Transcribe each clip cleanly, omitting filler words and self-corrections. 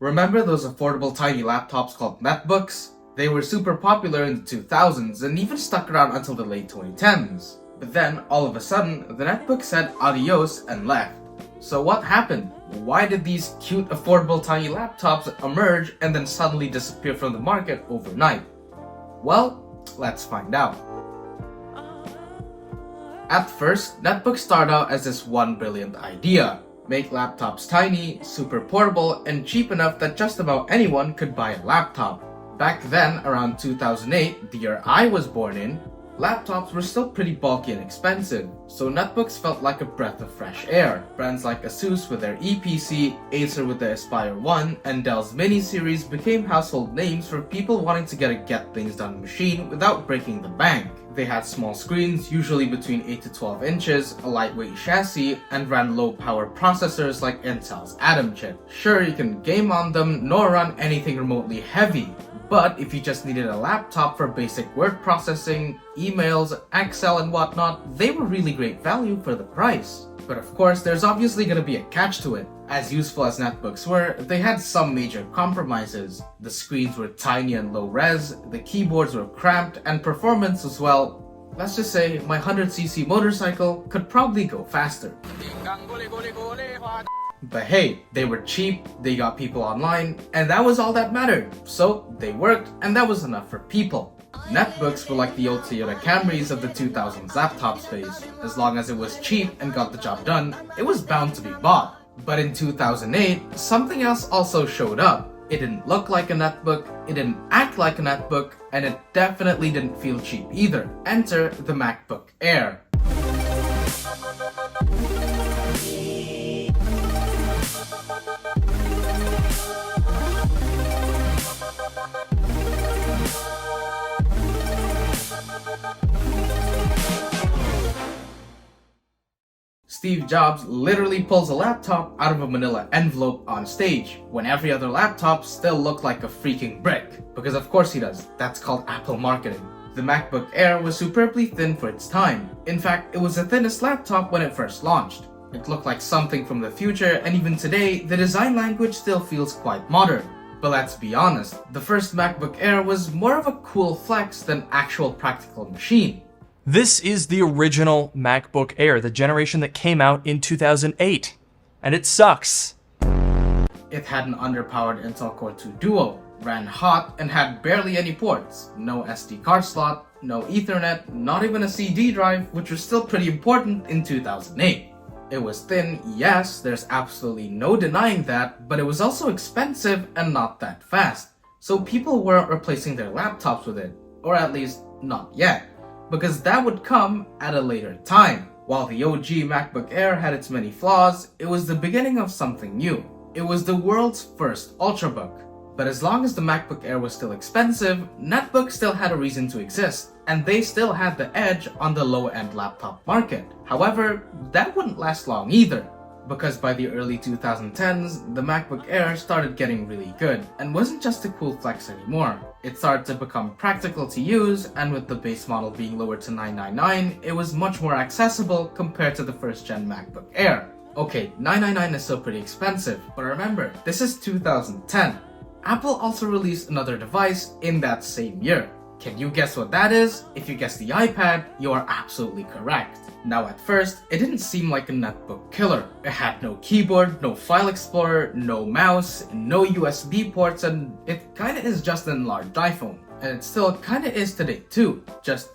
Remember those affordable tiny laptops called Netbooks? They were super popular in the 2000s and even stuck around until the late 2010s. But then, all of a sudden, the netbook said adios and left. So what happened? Why did these cute affordable tiny laptops emerge and then suddenly disappear from the market overnight? Well, let's find out. At first, netbooks started out as this one brilliant idea. Make laptops tiny, super portable, and cheap enough that just about anyone could buy a laptop. Back then, around 2008, the year I was born in, laptops were still pretty bulky and expensive, so netbooks felt like a breath of fresh air. Brands like Asus with their Eee PC, Acer with the Aspire One, and Dell's Mini series became household names for people wanting to get a get-things-done machine without breaking the bank. They had small screens, usually between 8 to 12 inches, a lightweight chassis, and ran low-power processors like Intel's Atom chip. Sure, you can game on them, nor run anything remotely heavy. But if you just needed a laptop for basic word processing, emails, Excel, and whatnot, they were really great value for the price. But of course, there's obviously going to be a catch to it. As useful as netbooks were, they had some major compromises. The screens were tiny and low res, the keyboards were cramped, and performance was, well, let's just say my 100cc motorcycle could probably go faster. But hey, they were cheap, they got people online, and that was all that mattered. So they worked, and that was enough for people. Netbooks were like the old Toyota Camrys of the 2000s laptop space. As long as it was cheap and got the job done, it was bound to be bought. But in 2008, something else also showed up. It didn't look like a netbook, it didn't act like a netbook, and it definitely didn't feel cheap either. Enter the MacBook Air. Steve Jobs literally pulls a laptop out of a manila envelope on stage, when every other laptop still looked like a freaking brick. Because of course he does, that's called Apple marketing. The MacBook Air was superbly thin for its time. In fact, it was the thinnest laptop when it first launched. It looked like something from the future, and even today, the design language still feels quite modern. But let's be honest, the first MacBook Air was more of a cool flex than actual practical machine. This is the original MacBook Air, the generation that came out in 2008. And it sucks. It had an underpowered Intel Core 2 Duo, ran hot, and had barely any ports. No SD card slot, no Ethernet, not even a CD drive, which was still pretty important in 2008. It was thin, yes, there's absolutely no denying that, but it was also expensive and not that fast. So people weren't replacing their laptops with it, or at least not yet. Because that would come at a later time. While the OG MacBook Air had its many flaws, it was the beginning of something new. It was the world's first Ultrabook. But as long as the MacBook Air was still expensive, netbooks still had a reason to exist, and they still had the edge on the low-end laptop market. However, that wouldn't last long either. Because by the early 2010s, the MacBook Air started getting really good, and wasn't just a cool flex anymore. It started to become practical to use, and with the base model being lowered to $999, it was much more accessible compared to the first-gen MacBook Air. Okay, $999 is still pretty expensive, but remember, this is 2010. Apple also released another device in that same year. Can you guess what that is? If you guess the iPad, you are absolutely correct. Now at first, it didn't seem like a netbook killer. It had no keyboard, no file explorer, no mouse, no USB ports, and it kinda is just an enlarged iPhone. And it still kinda is today too. Just,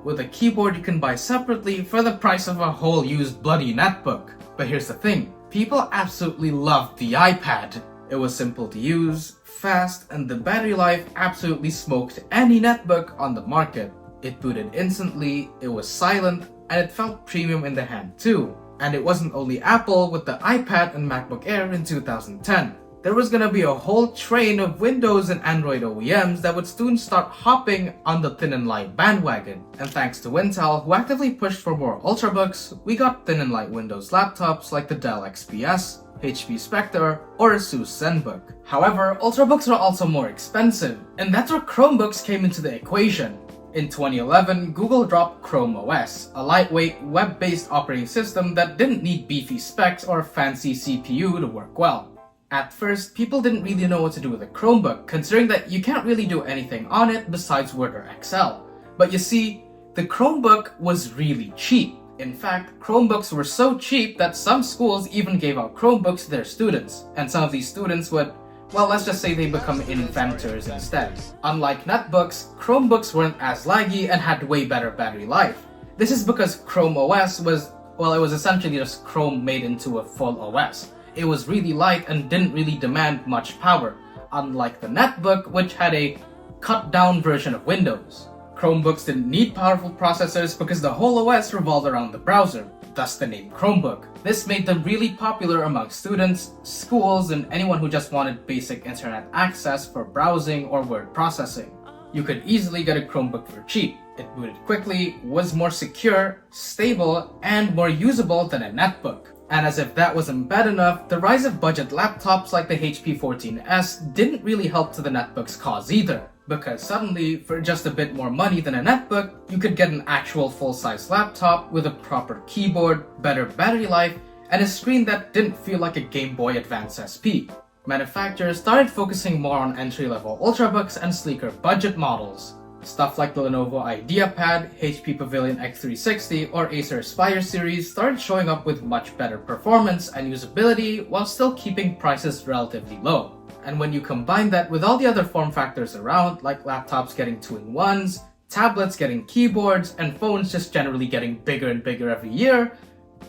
with a keyboard you can buy separately for the price of a whole used bloody netbook. But here's the thing, people absolutely loved the iPad. It was simple to use, fast, and the battery life absolutely smoked any netbook on the market. It booted instantly, it was silent, and it felt premium in the hand too. And it wasn't only Apple with the iPad and MacBook Air in 2010. There was gonna be a whole train of Windows and Android OEMs that would soon start hopping on the thin and light bandwagon. And thanks to Intel, who actively pushed for more Ultrabooks, we got thin and light Windows laptops like the Dell XPS, HP Spectre, or Asus ZenBook. However, Ultrabooks are also more expensive, and that's where Chromebooks came into the equation. In 2011, Google dropped Chrome OS, a lightweight, web-based operating system that didn't need beefy specs or a fancy CPU to work well. At first, people didn't really know what to do with a Chromebook, considering that you can't really do anything on it besides Word or Excel. But you see, the Chromebook was really cheap. In fact, Chromebooks were so cheap that some schools even gave out Chromebooks to their students, and some of these students would, well, let's just say they become inventors instead. Unlike netbooks, Chromebooks weren't as laggy and had way better battery life. This is because Chrome OS was, well, it was essentially just Chrome made into a full OS. It was really light and didn't really demand much power, unlike the netbook, which had a cut-down version of Windows. Chromebooks didn't need powerful processors because the whole OS revolved around the browser, thus the name Chromebook. This made them really popular among students, schools, and anyone who just wanted basic internet access for browsing or word processing. You could easily get a Chromebook for cheap. It booted quickly, was more secure, stable, and more usable than a netbook. And as if that wasn't bad enough, the rise of budget laptops like the HP 14S didn't really help to the netbook's cause either. Because suddenly, for just a bit more money than a netbook, you could get an actual full-size laptop with a proper keyboard, better battery life, and a screen that didn't feel like a Game Boy Advance SP. Manufacturers started focusing more on entry-level ultrabooks and sleeker budget models. Stuff like the Lenovo IdeaPad, HP Pavilion X360, or Acer Aspire series started showing up with much better performance and usability while still keeping prices relatively low. And when you combine that with all the other form factors around, like laptops getting 2-in-1s, tablets getting keyboards, and phones just generally getting bigger and bigger every year,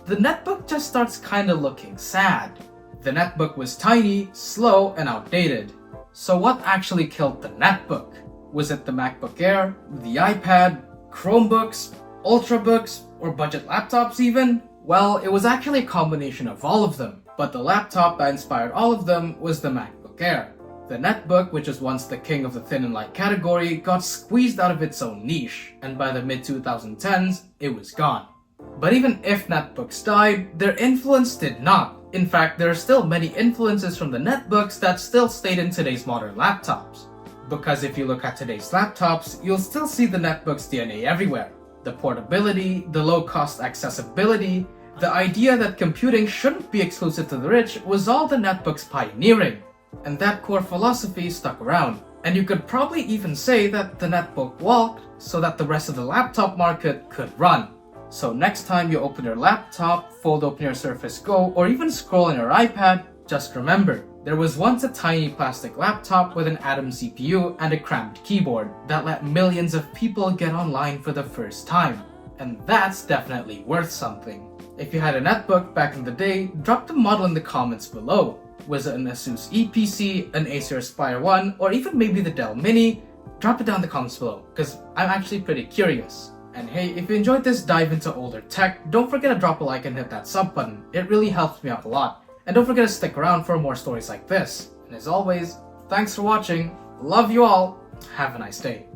the netbook just starts kinda looking sad. The netbook was tiny, slow, and outdated. So what actually killed the netbook? Was it the MacBook Air, the iPad, Chromebooks, Ultrabooks, or budget laptops even? Well, it was actually a combination of all of them, but the laptop that inspired all of them was the MacBook Air. The netbook, which was once the king of the thin and light category, got squeezed out of its own niche, and by the mid-2010s, it was gone. But even if netbooks died, their influence did not. In fact, there are still many influences from the netbooks that still stayed in today's modern laptops. Because if you look at today's laptops, you'll still see the netbook's DNA everywhere. The portability, the low-cost accessibility, the idea that computing shouldn't be exclusive to the rich was all the netbook's pioneering. And that core philosophy stuck around. And you could probably even say that the netbook walked so that the rest of the laptop market could run. So next time you open your laptop, fold open your Surface Go, or even scroll on your iPad, just remember, there was once a tiny plastic laptop with an Atom CPU and a cramped keyboard that let millions of people get online for the first time. And that's definitely worth something. If you had a netbook back in the day, drop the model in the comments below. Was it an Asus Eee PC, an Acer Aspire 1, or even maybe the Dell Mini? Drop it down in the comments below, because I'm actually pretty curious. And hey, if you enjoyed this dive into older tech, don't forget to drop a like and hit that sub button. It really helps me out a lot. And don't forget to stick around for more stories like this. And as always, thanks for watching, love you all, have a nice day.